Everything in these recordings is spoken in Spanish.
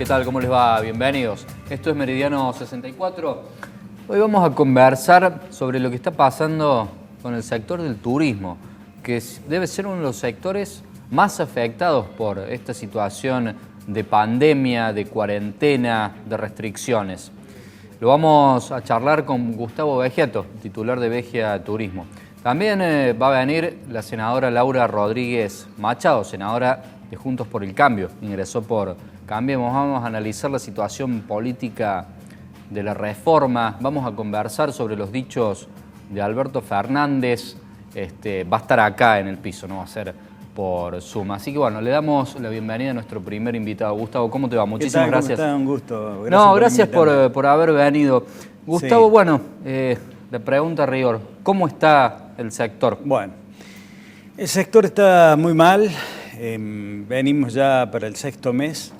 tal? ¿Cómo les va? Bienvenidos. Esto es Meridiano 64. Hoy vamos a conversar sobre lo que está pasando con el sector del turismo, que debe ser uno de los sectores más afectados por esta situación de pandemia, de cuarentena, de restricciones. Lo vamos a charlar con Gustavo Veggiato, titular de Vegia Turismo. También va a venir la senadora Laura Rodríguez Machado, senadora de Juntos por el Cambio. Ingresó por Cambiemos. Vamos a analizar la situación política de la reforma. Vamos a conversar sobre los dichos de Alberto Fernández. Va a estar acá en el piso, no va a ser por Zoom. Así que bueno, le damos la bienvenida a nuestro primer invitado. Gustavo, ¿cómo te va? Muchísimas gracias. Un gusto. Gracias por haber venido. Gustavo, sí. Bueno, la pregunta a rigor, ¿cómo está el sector? Bueno, el sector está muy mal. Venimos ya para el sexto mes,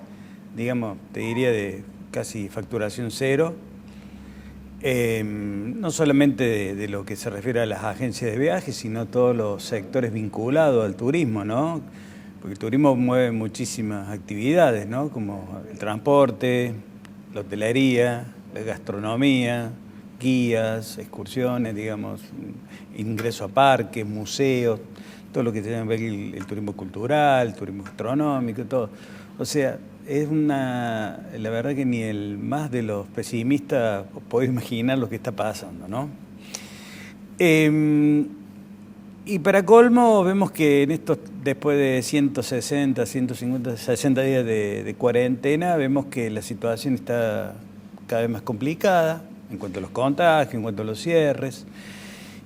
digamos, te diría de casi facturación cero. No solamente de lo que se refiere a las agencias de viajes, sino todos los sectores vinculados al turismo, ¿no? Porque el turismo mueve muchísimas actividades, ¿no? Como el transporte, la hotelería, la gastronomía, guías, excursiones, digamos, ingreso a parques, museos, todo lo que tiene que ver el turismo cultural, el turismo gastronómico, todo. O sea, la verdad que ni el más de los pesimistas puede imaginar lo que está pasando, ¿no? Y para colmo vemos que en estos, después de 160, 150, 60 días de cuarentena, vemos que la situación está cada vez más complicada en cuanto a los contagios, en cuanto a los cierres.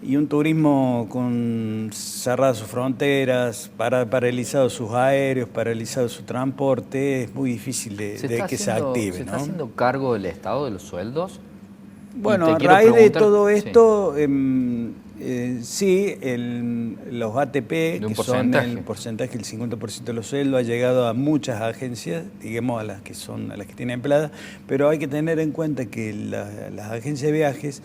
Y un turismo con cerradas sus fronteras, paralizado sus aéreos, paralizado su transporte, es muy difícil de que se active. ¿Se está haciendo cargo del Estado de los sueldos? Bueno, a raíz de todo esto, sí, los ATP, que son el porcentaje, el 50% de los sueldos, ha llegado a muchas agencias, digamos a las que tienen empleadas, pero hay que tener en cuenta que las agencias de viajes,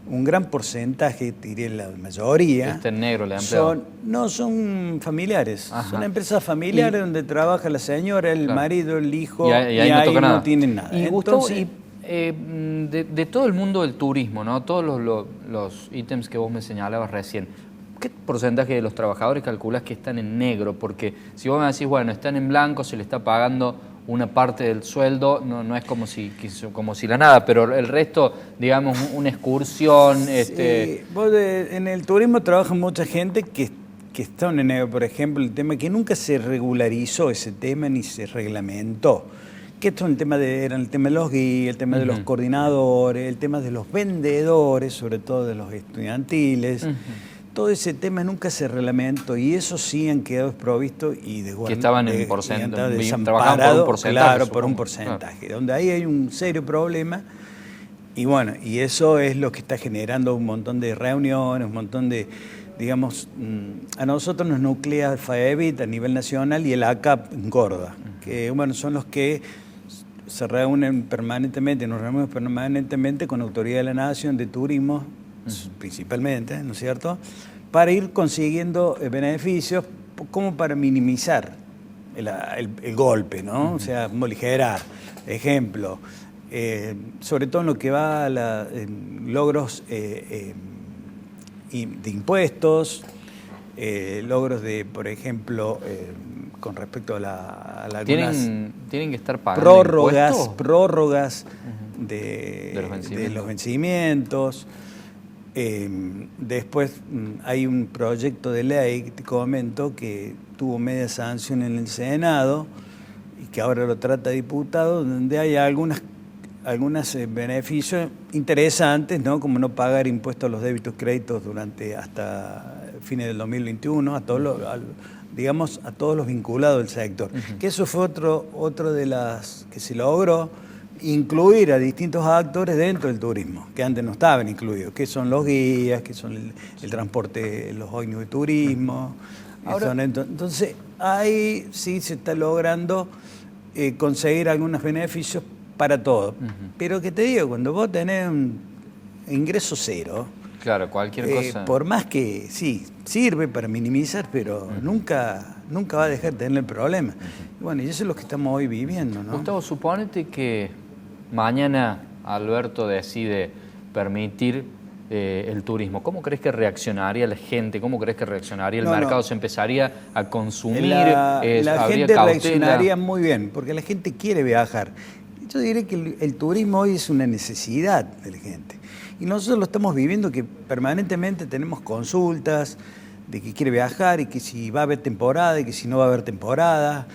un gran porcentaje, diría la mayoría, está en negro la empleada. Son familiares. Ajá. Son empresas familiares donde trabaja la señora, el marido, el hijo, y ahí no tienen nada. Y entonces, de todo el mundo del turismo, ¿no? Todos los ítems que vos me señalabas recién, ¿qué porcentaje de los trabajadores calculás que están en negro? Porque si vos me decís, bueno, están en blanco, se le está pagando una parte del sueldo, no es como si la nada, pero el resto, digamos, una excursión. Sí. Vos en el turismo trabaja mucha gente que está en negro, por ejemplo, el tema que nunca se regularizó ese tema ni se reglamentó. Que esto era el tema de los guías, el tema de los coordinadores, el tema de los vendedores, sobre todo de los estudiantiles. Todo ese tema nunca se reglamentó y eso sí han quedado desprovistos y que estaban en porcentaje, trabajaban por un porcentaje. Claro, por un porcentaje, donde ahí hay un serio problema y bueno, y eso es lo que está generando un montón de reuniones, un montón de, digamos, a nosotros nos nuclea el FAEBIT a nivel nacional y el ACAP en Córdoba, que bueno, son los que se reúnen permanentemente, nos reunimos permanentemente con Autoridad de la Nación de Turismo, principalmente, ¿no es cierto?, para ir consiguiendo beneficios como para minimizar el golpe, ¿no? O sea, moligerar. Ejemplo, sobre todo en lo que va a logros de impuestos, logros de, por ejemplo, con respecto a algunas... ¿Tienen que estar pagando prórrogas de los vencimientos. Después hay un proyecto de ley que te comento que tuvo media sanción en el Senado y que ahora lo trata diputado, donde hay algunos beneficios interesantes, ¿no? Como no pagar impuestos a los débitos créditos hasta fines del 2021, a todos los vinculados al sector. Que eso fue otro de las que se logró, incluir a distintos actores dentro del turismo, que antes no estaban incluidos, que son los guías, que son el transporte, los ómnibus de turismo. Entonces, ahí sí se está logrando conseguir algunos beneficios para todo. Pero que te digo, cuando vos tenés un ingreso cero, claro, cualquier cosa. Por más que sí, sirve para minimizar, pero nunca va a dejar de tener el problema. Bueno, y eso es lo que estamos hoy viviendo, ¿no? Gustavo, suponete que mañana Alberto decide permitir el turismo. ¿Cómo crees que reaccionaría la gente? ¿Cómo crees que reaccionaría el mercado? ¿Se empezaría a consumir? La gente cautela? reaccionaría muy bien, porque la gente quiere viajar. Yo diré que el turismo hoy es una necesidad de la gente. Y nosotros lo estamos viviendo, que permanentemente tenemos consultas de que quiere viajar y que si va a haber temporada y que si no va a haber temporada.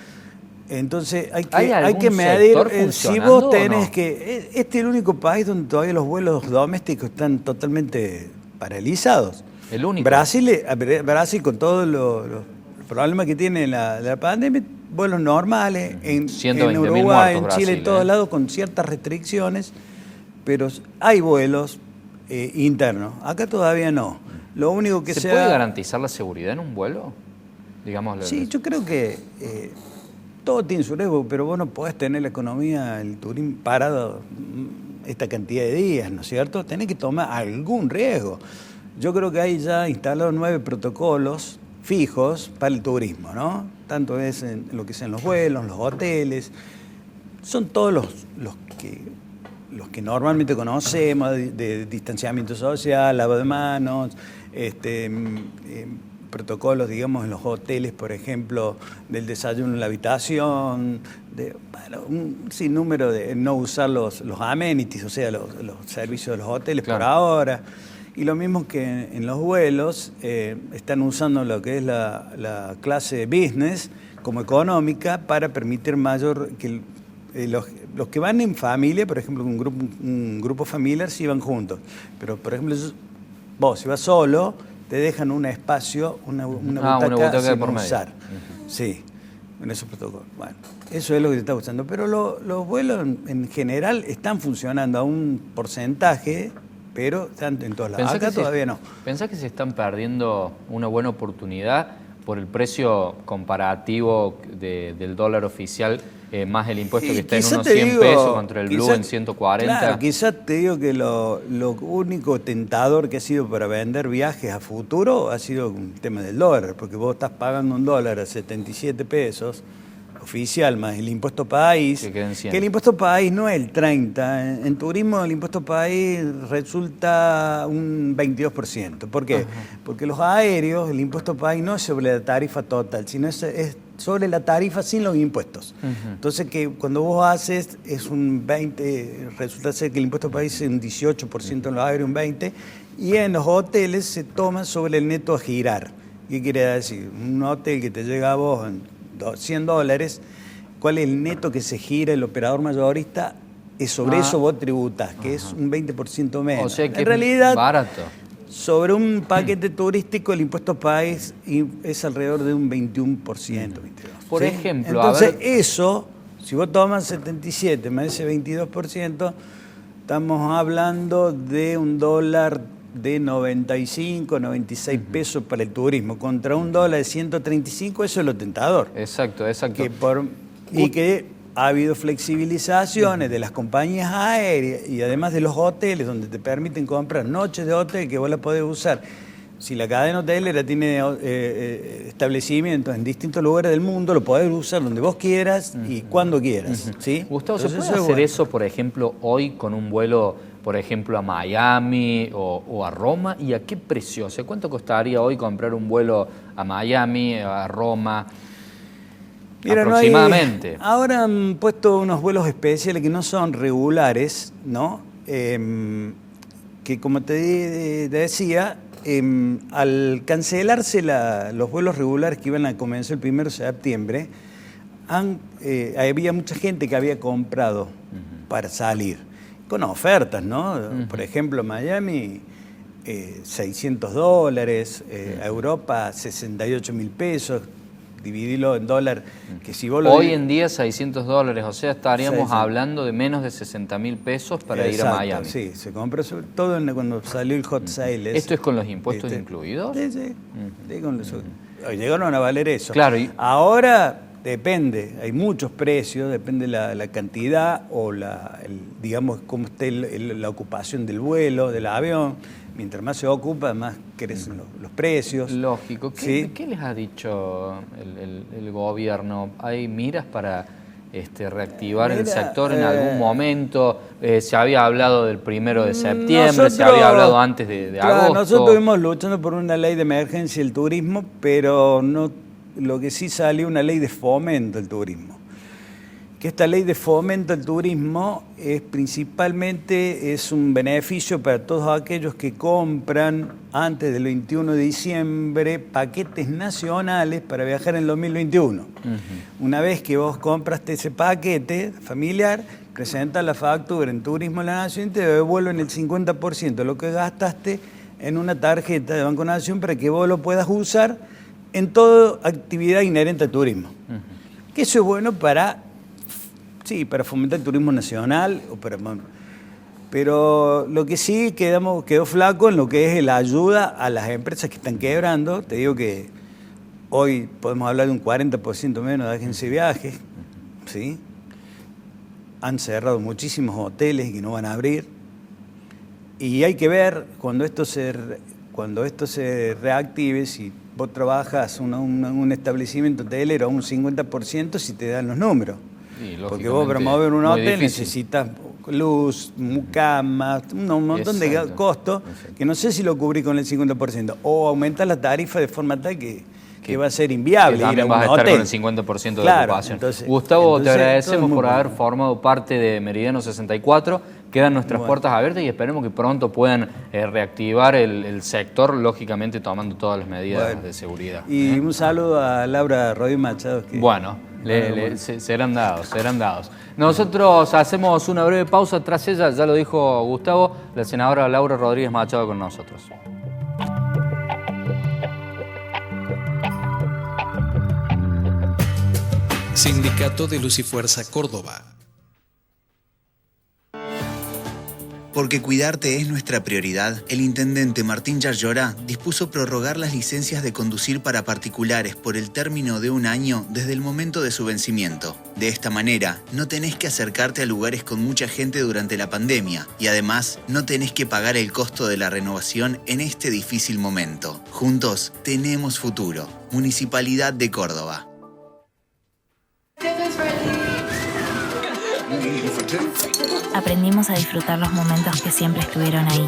Entonces hay que medir, si vos tenés que... Este es el único país donde todavía los vuelos domésticos están totalmente paralizados. El único. Brasil con todos los problemas que tiene la pandemia, vuelos normales, en Uruguay, en Chile, en todos lados con ciertas restricciones, pero hay vuelos internos. Acá todavía no. Lo único que ¿Se puede garantizar la seguridad en un vuelo? Digámoslo. Sí, yo creo que todo tiene su riesgo, pero vos no podés tener la economía, el turismo parado esta cantidad de días, ¿no es cierto? Tenés que tomar algún riesgo. Yo creo que hay ya instalados 9 protocolos fijos para el turismo, ¿no? Tanto es en lo que sean los vuelos, los hoteles, son todos los que normalmente conocemos, de distanciamiento social, lavado de manos, protocolos, digamos, en los hoteles, por ejemplo, del desayuno en la habitación, un sinnúmero de no usar los amenities, o sea, los servicios de los hoteles por ahora. Y lo mismo que en los vuelos, están usando lo que es la clase business como económica para permitir mayor que los que van en familia, por ejemplo, un grupo familiar, sí van juntos. Pero, por ejemplo, vos, si vas solo, te dejan un espacio, una butaca sin por usar. Sí, en esos protocolos. Bueno, eso es lo que se está usando. Pero los vuelos en general están funcionando a un porcentaje, pero están en todos lados. Acá todavía no. ¿Pensás que se están perdiendo una buena oportunidad por el precio comparativo del dólar oficial, más el impuesto que está en unos 100 pesos contra el blue en 140? Claro, quizás te digo que lo único tentador que ha sido para vender viajes a futuro ha sido un tema del dólar, porque vos estás pagando un dólar a 77 pesos, oficial, más el impuesto país, que el impuesto país no es el 30%. En turismo el impuesto país resulta un 22%. ¿Por qué? Porque los aéreos, el impuesto país no es sobre la tarifa total, sino es sobre la tarifa sin los impuestos. Entonces, que cuando vos haces es un 20%, resulta ser que el impuesto país es un 18% en los aéreos, un 20%, y en los hoteles se toma sobre el neto a girar. ¿Qué quiere decir? Un hotel que te llega a vos en $100, ¿cuál es el neto que se gira el operador mayorista? Es sobre eso vos tributás, que es un 20% menos. O sea que en realidad, barato. Sobre un paquete turístico el impuesto país es alrededor de un 21%, 22%. Por ejemplo, entonces eso, si vos tomas 77 más ese 22%, estamos hablando de un dólar de 95, 96 pesos para el turismo, contra un dólar de 135, eso es lo tentador. Exacto. Y que ha habido flexibilizaciones de las compañías aéreas y además de los hoteles, donde te permiten comprar noches de hotel que vos las podés usar. Si la cadena hotelera tiene establecimientos en distintos lugares del mundo, lo podés usar donde vos quieras y cuando quieras. ¿Sí? Gustavo, ¿se puede hacer eso, por ejemplo, hoy con un vuelo, por ejemplo, a Miami o a Roma? ¿Y a qué precio? O sea, ¿cuánto costaría hoy comprar un vuelo a Miami, a Roma? Mira, aproximadamente. Ahora han puesto unos vuelos especiales que no son regulares, ¿no? Que como te decía, al cancelarse los vuelos regulares que iban a comenzar el 1 de septiembre, había mucha gente que había comprado para salir, con ofertas, ¿no? Por ejemplo, Miami, $600, a Europa, 68.000 pesos. Dividirlo en dólar, que si vos hoy en día $600, o sea, estaríamos hablando de menos de 60.000 pesos para ir a Miami. Sí, se compró sobre todo cuando salió el hot sale. ¿Esto es con los impuestos incluidos? Sí. Llegaron a valer eso. Claro. Ahora Depende, hay muchos precios, depende la cantidad o digamos cómo esté la ocupación del vuelo, del avión. Mientras más se ocupa, más crecen los precios. Lógico. ¿Qué les ha dicho el gobierno? ¿Hay miras para reactivar el sector en algún momento? Se había hablado del 1 de septiembre, se había hablado antes de agosto. Nosotros estuvimos luchando por una ley de emergencia del turismo, pero no. Lo que sí salió una ley de fomento al turismo. Que esta ley de fomento al turismo principalmente es un beneficio para todos aquellos que compran antes del 21 de diciembre paquetes nacionales para viajar en el 2021. Una vez que vos compraste ese paquete familiar, presentas la factura en Turismo de la Nación y te devuelven el 50% de lo que gastaste en una tarjeta de Banco Nación para que vos lo puedas usar en toda actividad inherente al turismo. Que eso es bueno para fomentar el turismo nacional, pero lo que sí quedó flaco en lo que es la ayuda a las empresas que están quebrando. Te digo que hoy podemos hablar de un 40% menos de agencias de viajes, ¿sí? Han cerrado muchísimos hoteles que no van a abrir, y hay que ver cuando esto se reactive, si vos trabajas en un establecimiento hotelero a un 50%, si te dan los números. Porque vos para mover un hotel necesitas luz, camas, un montón de costos que no sé si lo cubrí con el 50%. O aumentar la tarifa de forma tal que va a ser inviable ir a un vas a estar hotel. con el 50% de ocupación. Gustavo, te agradecemos por haber formado parte de Meridiano 64. Quedan nuestras puertas abiertas y esperemos que pronto puedan reactivar el sector, lógicamente tomando todas las medidas de seguridad. Y un saludo a Laura Rodríguez Machado. Serán dados. Nosotros hacemos una breve pausa. Tras ella, ya lo dijo Gustavo, la senadora Laura Rodríguez Machado con nosotros. Sindicato de Luz y Fuerza Córdoba. Porque cuidarte es nuestra prioridad, el intendente Martín Yarlora dispuso prorrogar las licencias de conducir para particulares por el término de 1 año desde el momento de su vencimiento. De esta manera, no tenés que acercarte a lugares con mucha gente durante la pandemia y además no tenés que pagar el costo de la renovación en este difícil momento. Juntos tenemos futuro. Municipalidad de Córdoba. Aprendimos a disfrutar los momentos que siempre estuvieron ahí.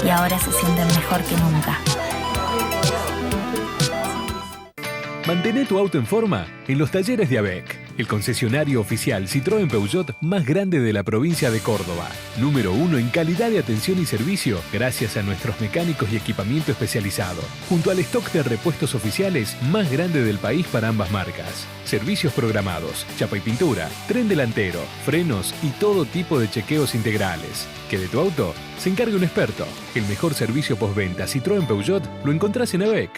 Y ahora se sienten mejor que nunca. Mantén tu auto en forma en los talleres de ABEC, el concesionario oficial Citroën Peugeot más grande de la provincia de Córdoba. Número 1 en calidad de atención y servicio gracias a nuestros mecánicos y equipamiento especializado. Junto al stock de repuestos oficiales más grande del país para ambas marcas. Servicios programados, chapa y pintura, tren delantero, frenos y todo tipo de chequeos integrales. Que de tu auto se encargue un experto. El mejor servicio postventa Citroën Peugeot lo encontrás en ABEC.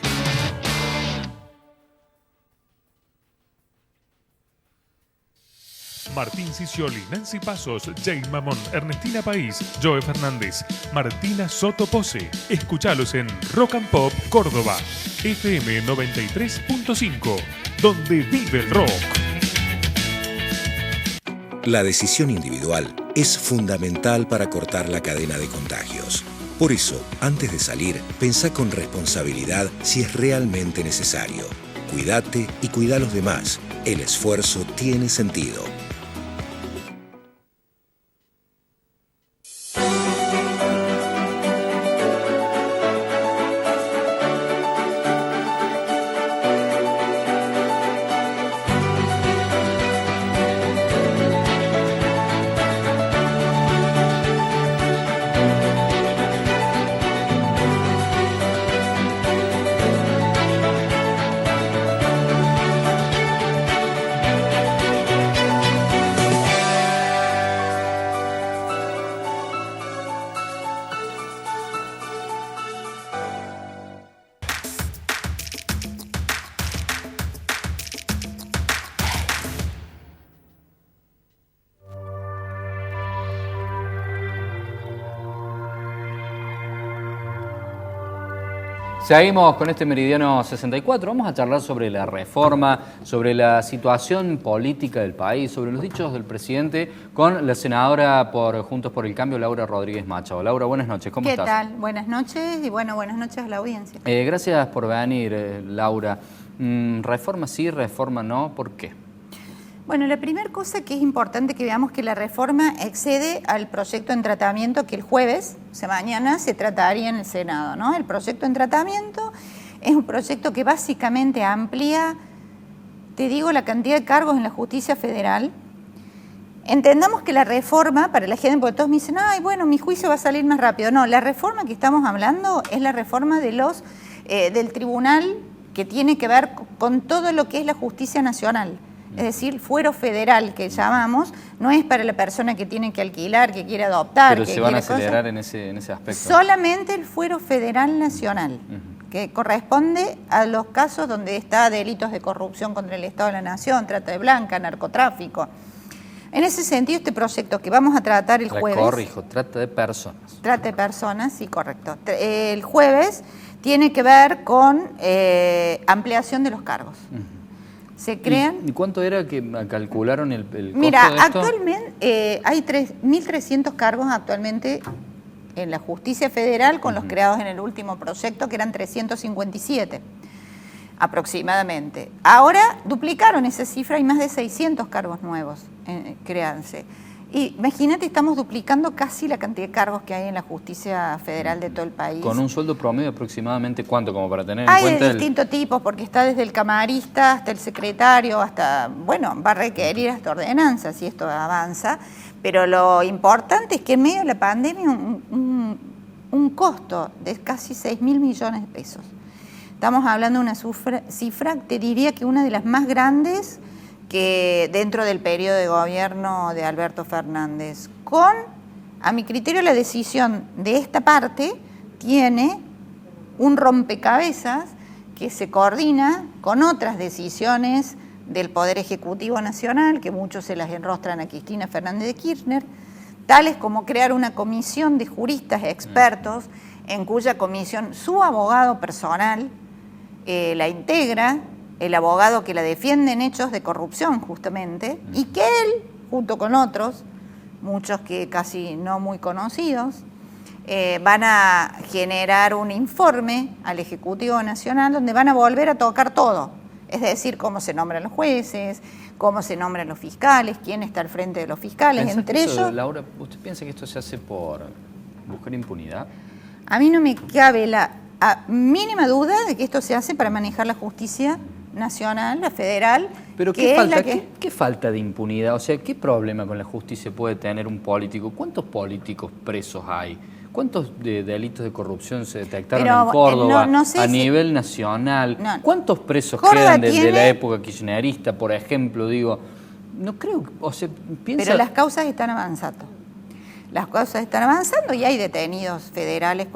Martín Cicioli, Nancy Pasos, Jane Mamón, Ernestina País, Joe Fernández, Martina Soto Pose. Escuchalos en Rock and Pop Córdoba, FM 93.5, donde vive el rock. La decisión individual es fundamental para cortar la cadena de contagios. Por eso, antes de salir, pensá con responsabilidad si es realmente necesario. Cuídate y cuida a los demás. El esfuerzo tiene sentido. Seguimos con este Meridiano 64. Vamos a charlar sobre la reforma, sobre la situación política del país, sobre los dichos del presidente con la senadora por Juntos por el Cambio, Laura Rodríguez Machado. Laura, buenas noches, ¿cómo estás? ¿Qué tal? Buenas noches y bueno, buenas noches a la audiencia. Gracias por venir, Laura. ¿Reforma sí, reforma no? ¿Por qué? Bueno, la primera cosa que es importante que veamos que la reforma excede al proyecto en tratamiento que el jueves, o sea, mañana, se trataría en el Senado, ¿no? El proyecto en tratamiento es un proyecto que básicamente amplía, te digo, la cantidad de cargos en la justicia federal. Entendamos que la reforma, para la gente, porque todos me dicen, ay, bueno, mi juicio va a salir más rápido. No, la reforma que estamos hablando es la reforma de del tribunal que tiene que ver con todo lo que es la justicia nacional. Es decir, el fuero federal que llamamos, no es para la persona que tiene que alquilar, que quiere adoptar. Pero que se van a quiere acelerar en ese aspecto. Solamente el fuero federal nacional, que corresponde a los casos donde está delitos de corrupción contra el Estado de la Nación, trata de blanca, narcotráfico. En ese sentido, este proyecto que vamos a tratar el jueves... Corrijo, trata de personas. Trata de personas, sí, correcto. El jueves tiene que ver con ampliación de los cargos. Se crean... ¿Y cuánto era que calcularon el costo Mira, de esto? actualmente hay 1.300 cargos actualmente en la justicia federal con los creados en el último proyecto, que eran 357 aproximadamente. Ahora duplicaron esa cifra, hay más de 600 cargos nuevos creándose. Y imagínate, estamos duplicando casi la cantidad de cargos que hay en la justicia federal de todo el país. ¿Con un sueldo promedio aproximadamente cuánto, como para tener en hay cuenta? Hay de distintos tipos, porque está desde el camarista hasta el secretario, hasta, bueno, va a requerir hasta ordenanzas si esto avanza. Pero lo importante es que en medio de la pandemia un costo de casi 6.000 millones de pesos. Estamos hablando de una cifra, te diría que una de las más grandes que dentro del periodo de gobierno de Alberto Fernández. A mi criterio, la decisión de esta parte tiene un rompecabezas que se coordina con otras decisiones del Poder Ejecutivo Nacional, que muchos se las enrostran a Cristina Fernández de Kirchner, tales como crear una comisión de juristas expertos, en cuya comisión su abogado personal la integra, el abogado que la defiende en hechos de corrupción justamente, y que él, junto con otros, muchos que casi no muy conocidos, van a generar un informe al Ejecutivo Nacional donde van a volver a tocar todo, es decir, cómo se nombran los jueces, cómo se nombran los fiscales, quién está al frente de los fiscales, entre ellos... Laura, ¿usted piensa que esto se hace por buscar impunidad? A mí no me cabe la mínima duda de que esto se hace para manejar la justicia nacional, la federal. Pero ¿qué falta de impunidad? O sea, ¿qué problema con la justicia puede tener un político? ¿Cuántos políticos presos hay? ¿Cuántos delitos de corrupción se detectaron en Córdoba a nivel nacional? No. ¿Cuántos presos quedan de la época kirchnerista, por ejemplo? Digo, no creo, o sea, piensa... Pero las causas están avanzando. Las causas están avanzando y hay detenidos federales,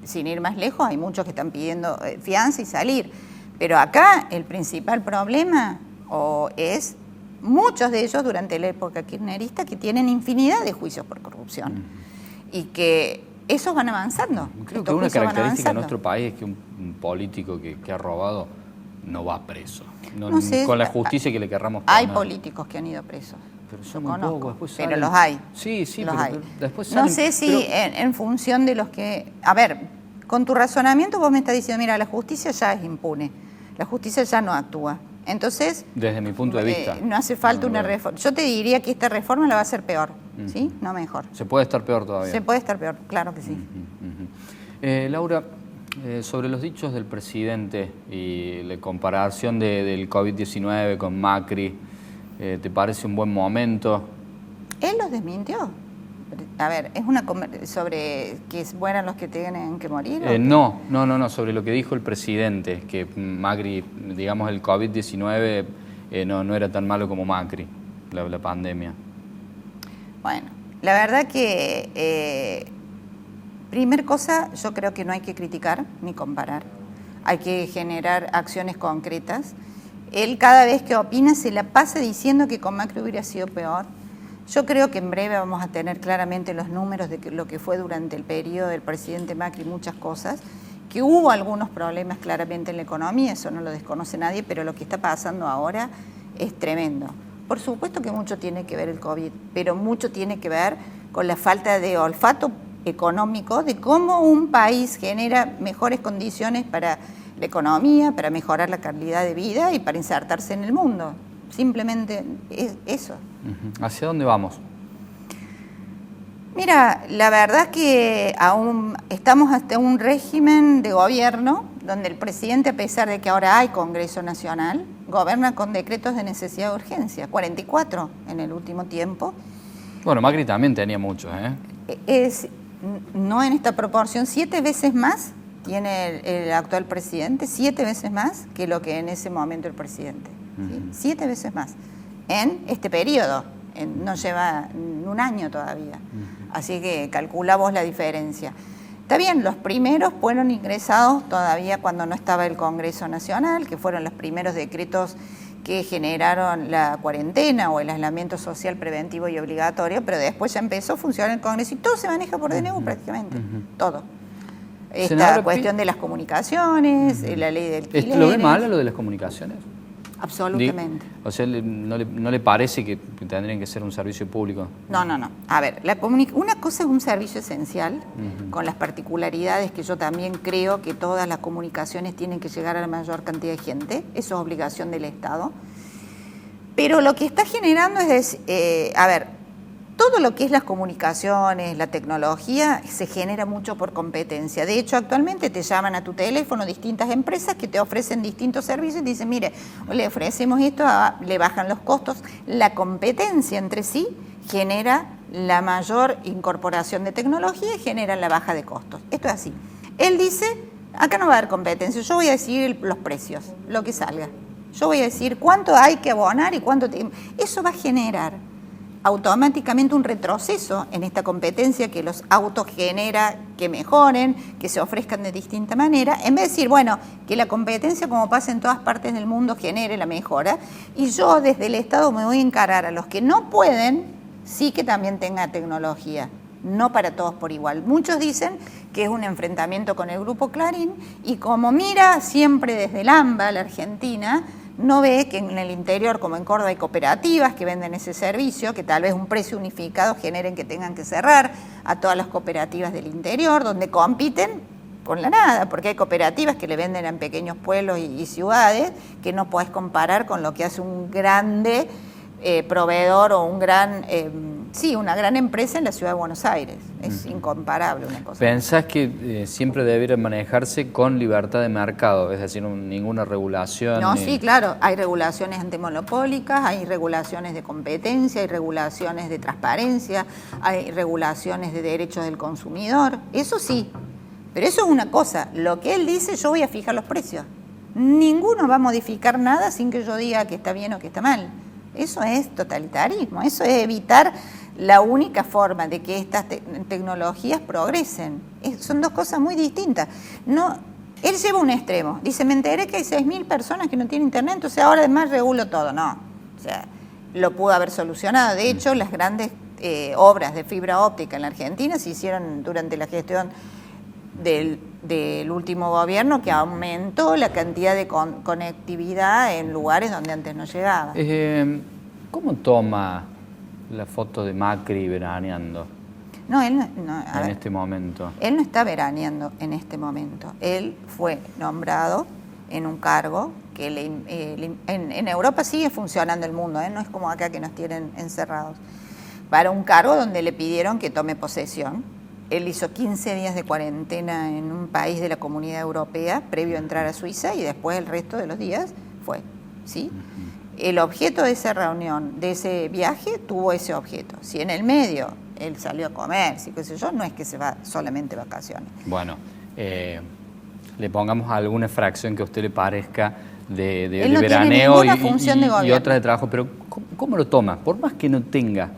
sin ir más lejos, hay muchos que están pidiendo fianza y salir. Pero acá el principal problema es muchos de ellos durante la época kirchnerista que tienen infinidad de juicios por corrupción y que esos van avanzando. Creo que una característica de nuestro país es que un político que ha robado no va preso. No sé, con la justicia que le querramos poner. Hay políticos que han ido presos. Pero yo conozco, pero los hay. Sí, los hay. Después salen, no sé si en función de los que... A ver, con tu razonamiento vos me estás diciendo, mira, la justicia ya es impune. La justicia ya no actúa. Entonces... Desde mi punto de vista. No hace falta una reforma. Yo te diría que esta reforma la va a hacer peor, ¿sí? No mejor. ¿Se puede estar peor todavía? Se puede estar peor, claro que sí. Laura, sobre los dichos del presidente y la comparación del COVID-19 con Macri, ¿te parece un buen momento? Él los desmintió. A ver, ¿es una sobre que mueran los que tienen que morir? No, sobre lo que dijo el presidente, que Macri, digamos, el COVID-19 no era tan malo como Macri, la pandemia. Bueno, la verdad que, primer cosa, yo creo que no hay que criticar ni comparar, hay que generar acciones concretas. Él cada vez que opina se la pasa diciendo que con Macri hubiera sido peor. Yo creo que en breve vamos a tener claramente los números de lo que fue durante el periodo del presidente Macri, muchas cosas que hubo algunos problemas claramente en la economía, eso no lo desconoce nadie, pero lo que está pasando ahora es tremendo. Por supuesto que mucho tiene que ver el COVID, pero mucho tiene que ver con la falta de olfato económico, de cómo un país genera mejores condiciones para la economía, para mejorar la calidad de vida y para insertarse en el mundo. Simplemente es eso. ¿Hacia dónde vamos? Mira, la verdad que aún estamos hasta un régimen de gobierno donde el presidente, a pesar de que ahora hay Congreso Nacional, gobierna con decretos de necesidad de urgencia, 44 en el último tiempo. Bueno, Macri también tenía muchos, No en esta proporción, 7 veces más tiene el actual presidente, 7 veces más que lo que en ese momento el presidente. ¿Sí? 7 veces más en este periodo, no lleva un año todavía. Así que calcula vos la diferencia. Está bien, los primeros fueron ingresados todavía cuando no estaba el Congreso Nacional, que fueron los primeros decretos que generaron la cuarentena o el aislamiento social preventivo y obligatorio, pero después ya empezó a funcionar el Congreso y todo se maneja por DNU prácticamente, todo. Esta cuestión de las comunicaciones, la ley del alquiler. ¿Lo ve mal lo de las comunicaciones? Absolutamente. O sea, ¿no le parece que tendrían que ser un servicio público? No. A ver, una cosa es un servicio esencial, con las particularidades que yo también creo que todas las comunicaciones tienen que llegar a la mayor cantidad de gente, eso es obligación del Estado. Pero lo que está generando es, todo lo que es las comunicaciones, la tecnología, se genera mucho por competencia. De hecho, actualmente te llaman a tu teléfono distintas empresas que te ofrecen distintos servicios y dicen, mire, le ofrecemos esto, le bajan los costos. La competencia entre sí genera la mayor incorporación de tecnología y genera la baja de costos. Esto es así. Él dice, acá no va a haber competencia, yo voy a decir los precios, lo que salga. Yo voy a decir cuánto hay que abonar y cuánto tiempo. Eso va a generar automáticamente un retroceso en esta competencia que los autos genera, que mejoren, que se ofrezcan de distinta manera, en vez de decir, bueno, que la competencia, como pasa en todas partes del mundo, genere la mejora, y yo desde el Estado me voy a encarar a los que no pueden, sí que también tenga tecnología, no para todos por igual. Muchos dicen que es un enfrentamiento con el Grupo Clarín, y como mira siempre desde el AMBA, la Argentina, no ve que en el interior, como en Córdoba, hay cooperativas que venden ese servicio, que tal vez un precio unificado generen que tengan que cerrar a todas las cooperativas del interior, donde compiten con la nada, porque hay cooperativas que le venden en pequeños pueblos y ciudades, que no podés comparar con lo que hace un grande proveedor o un gran, una gran empresa en la ciudad de Buenos Aires. Es incomparable una cosa. ¿Pensás que siempre debería manejarse con libertad de mercado? Es decir, ninguna regulación. No, sí, claro. Hay regulaciones antimonopólicas, hay regulaciones de competencia, hay regulaciones de transparencia, hay regulaciones de derechos del consumidor. Eso sí. Pero eso es una cosa. Lo que él dice, yo voy a fijar los precios. Ninguno va a modificar nada sin que yo diga que está bien o que está mal. Eso es totalitarismo, eso es evitar la única forma de que estas tecnologías progresen. Son dos cosas muy distintas. No, él lleva un extremo, dice, me enteré que hay 6.000 personas que no tienen internet, entonces ahora además regulo todo. No, o sea, lo pudo haber solucionado. De hecho, las grandes obras de fibra óptica en la Argentina se hicieron durante la gestión del último gobierno, que aumentó la cantidad de conectividad en lugares donde antes no llegaba. ¿Cómo toma la foto de Macri veraneando? No, él en este momento. Él no está veraneando en este momento. Él fue nombrado en un cargo que en Europa sigue funcionando el mundo, no es como acá que nos tienen encerrados. Para un cargo donde le pidieron que tome posesión. Él hizo 15 días de cuarentena en un país de la Comunidad Europea previo a entrar a Suiza y después el resto de los días fue, ¿sí? El objeto de esa reunión, de ese viaje, tuvo ese objeto. Si en el medio él salió a comer, si qué sé yo, no es que se va solamente vacaciones. Bueno, le pongamos alguna fracción que a usted le parezca de veraneo y otra de trabajo, pero ¿cómo lo toma? Por más que no tenga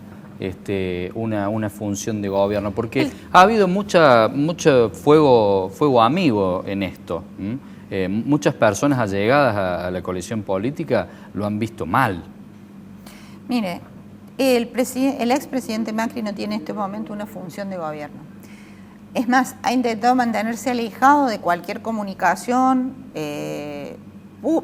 una función de gobierno, porque ha habido mucho fuego amigo en esto. Muchas personas allegadas a la coalición política lo han visto mal. Mire, el expresidente Macri no tiene en este momento una función de gobierno. Es más, ha intentado mantenerse alejado de cualquier comunicación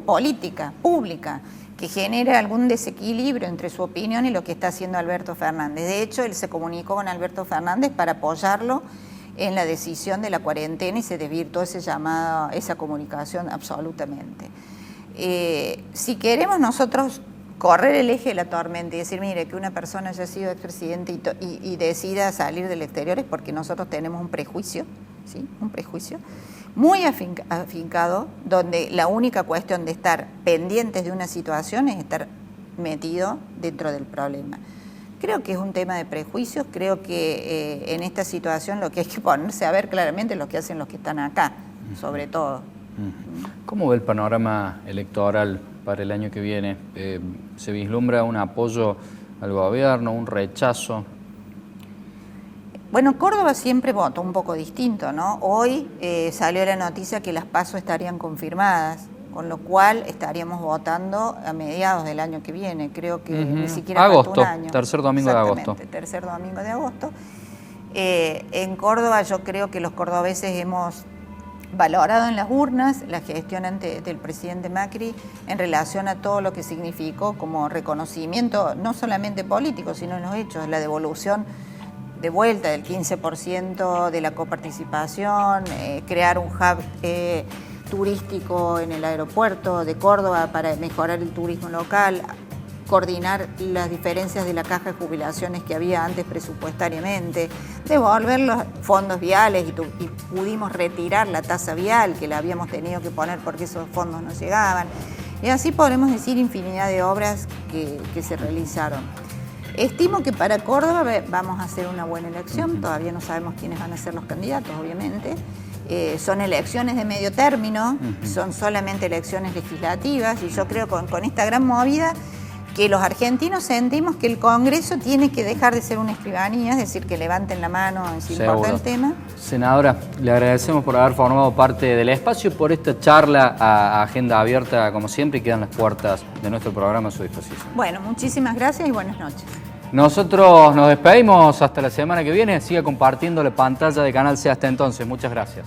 política, pública, que genere algún desequilibrio entre su opinión y lo que está haciendo Alberto Fernández. De hecho, él se comunicó con Alberto Fernández para apoyarlo en la decisión de la cuarentena y se desvirtuó esa comunicación absolutamente. Si queremos nosotros correr el eje de la tormenta y decir, mire, que una persona haya sido expresidente y decida salir del exterior es porque nosotros tenemos un prejuicio, ¿sí? Un prejuicio muy afincado, donde la única cuestión de estar pendientes de una situación es estar metido dentro del problema. Creo que es un tema de prejuicios, creo que en esta situación lo que hay que ponerse a ver claramente es lo que hacen los que están acá, sobre todo. ¿Cómo ve el panorama electoral para el año que viene? ¿Se vislumbra un apoyo al gobierno, un rechazo? Bueno, Córdoba siempre votó un poco distinto, ¿no? Hoy salió la noticia que las PASO estarían confirmadas, con lo cual estaríamos votando a mediados del año que viene. Creo que ni siquiera agosto, falta un año. Tercer domingo de agosto. Tercer domingo de agosto. En Córdoba yo creo que los cordobeses hemos valorado en las urnas la gestión del presidente Macri en relación a todo lo que significó como reconocimiento, no solamente político, sino en los hechos, la devolución de vuelta del 15% de la coparticipación, crear un hub turístico en el aeropuerto de Córdoba para mejorar el turismo local, coordinar las diferencias de la caja de jubilaciones que había antes presupuestariamente, devolver los fondos viales y pudimos retirar la tasa vial que la habíamos tenido que poner porque esos fondos no llegaban. Y así podemos decir infinidad de obras que se realizaron. Estimo que para Córdoba vamos a hacer una buena elección, todavía no sabemos quiénes van a ser los candidatos, obviamente. Son elecciones de medio término, son solamente elecciones legislativas y yo creo con esta gran movida que los argentinos sentimos que el Congreso tiene que dejar de ser una escribanía, es decir, que levanten la mano si importa el tema. Senadora, le agradecemos por haber formado parte del espacio, por esta charla a agenda abierta, como siempre, y quedan las puertas de nuestro programa a su disposición. Bueno, muchísimas gracias y buenas noches. Nosotros nos despedimos hasta la semana que viene. Siga compartiendo la pantalla de Canal C hasta entonces. Muchas gracias.